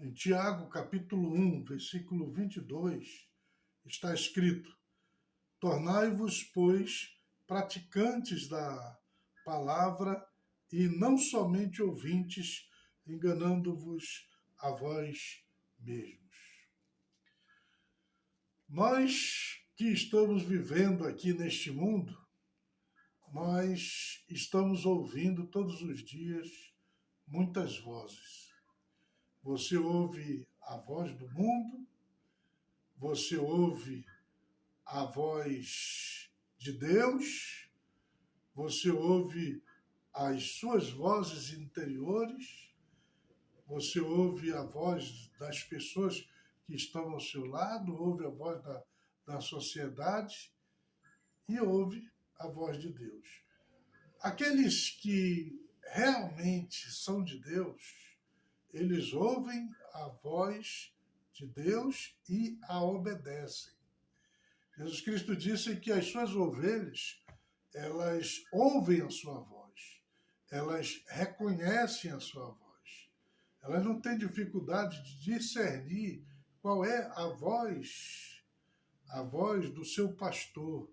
Em Tiago, capítulo 1, versículo 22, está escrito: Tornai-vos, pois, praticantes da palavra e não somente ouvintes, enganando-vos a vós mesmos. Nós que estamos vivendo aqui neste mundo, nós estamos ouvindo todos os dias muitas vozes. Você ouve a voz do mundo, você ouve a voz de Deus, você ouve as suas vozes interiores, você ouve a voz das pessoas que estão ao seu lado, ouve a voz da sociedade e ouve a voz de Deus. Aqueles que realmente são de Deus, eles ouvem a voz de Deus e a obedecem. Jesus Cristo disse que as suas ovelhas, elas ouvem a sua voz, elas reconhecem a sua voz, elas não têm dificuldade de discernir qual é a voz do seu pastor.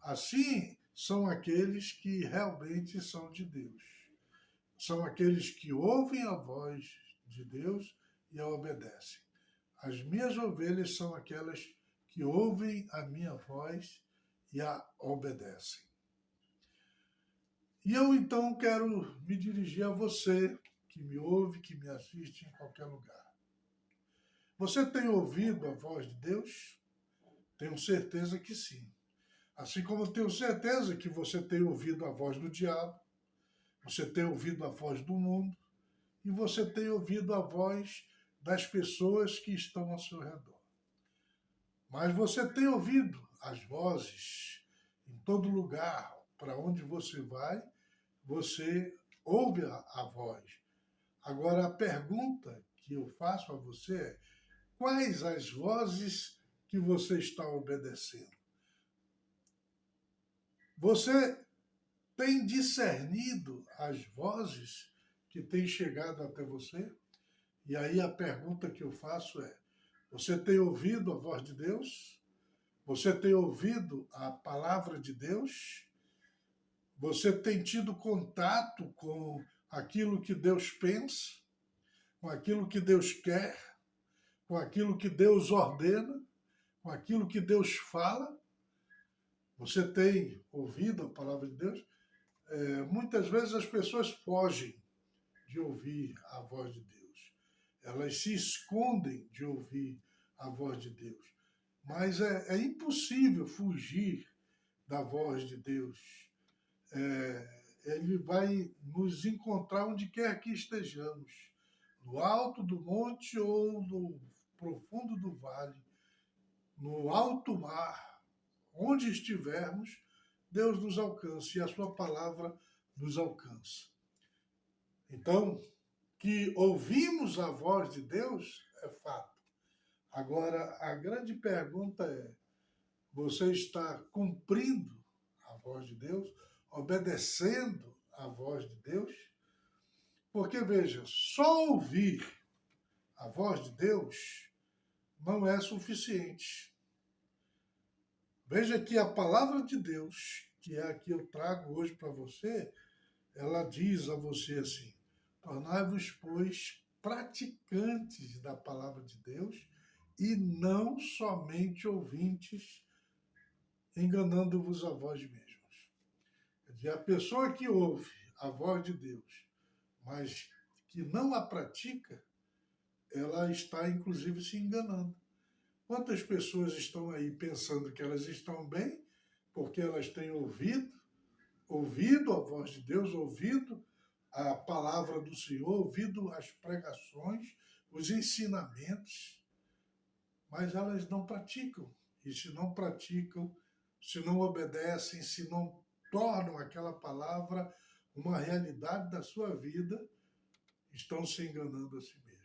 Assim são aqueles que realmente são de Deus. São aqueles que ouvem a voz de Deus e a obedecem. As minhas ovelhas são aquelas que ouvem a minha voz e a obedecem. E eu então quero me dirigir a você que me ouve, que me assiste em qualquer lugar. Você tem ouvido a voz de Deus? Tenho certeza que sim. Assim como tenho certeza que você tem ouvido a voz do diabo, você tem ouvido a voz do mundo e você tem ouvido a voz das pessoas que estão ao seu redor. Mas você tem ouvido as vozes em todo lugar, para onde você vai, você ouve a voz. Agora, a pergunta que eu faço a você é: quais as vozes que você está obedecendo? Você tem discernido as vozes que têm chegado até você? E aí a pergunta que eu faço é: você tem ouvido a voz de Deus? Você tem ouvido a palavra de Deus? Você tem tido contato com aquilo que Deus pensa, com aquilo que Deus quer, com aquilo que Deus ordena, com aquilo que Deus fala? Você tem ouvido a palavra de Deus? Muitas vezes as pessoas fogem de ouvir a voz de Deus. Elas se escondem de ouvir a voz de Deus. Mas é impossível fugir da voz de Deus. Ele vai nos encontrar onde quer que estejamos, no alto do monte ou no profundo do vale, no alto mar, onde estivermos, Deus nos alcança e a sua palavra nos alcança. Então, que ouvimos a voz de Deus é fato. Agora, a grande pergunta é: você está cumprindo a voz de Deus, obedecendo a voz de Deus? Porque, veja, só ouvir a voz de Deus não é suficiente. Veja que a palavra de Deus, que é a que eu trago hoje para você, ela diz a você assim: tornai-vos, pois, praticantes da palavra de Deus e não somente ouvintes, enganando-vos a vós mesmos. Quer dizer, a pessoa que ouve a voz de Deus, mas que não a pratica, ela está, inclusive, se enganando. Quantas pessoas estão aí pensando que elas estão bem porque elas têm ouvido a voz de Deus, ouvido a palavra do Senhor, ouvido as pregações, os ensinamentos, mas elas não praticam. E se não praticam, se não obedecem, se não tornam aquela palavra uma realidade da sua vida, estão se enganando a si mesmos.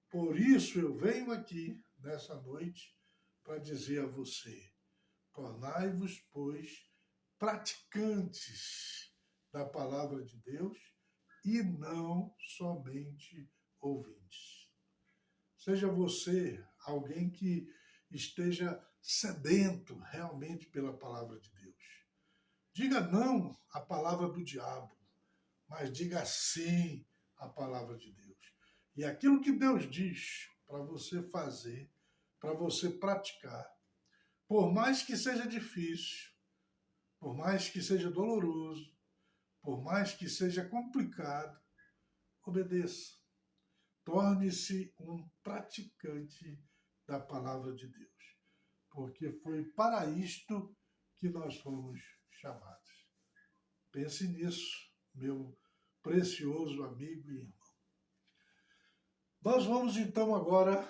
Por isso eu venho aqui nessa noite para dizer a você: tornai-vos, pois, praticantes da palavra de Deus e não somente ouvintes. Seja você alguém que esteja sedento realmente pela palavra de Deus. Diga não à palavra do diabo, mas diga sim à palavra de Deus. E aquilo que Deus diz para você fazer, para você praticar, por mais que seja difícil, por mais que seja doloroso, por mais que seja complicado, obedeça. Torne-se um praticante da palavra de Deus, porque foi para isto que nós fomos chamados. Pense nisso, meu precioso amigo e irmão. Nós vamos então agora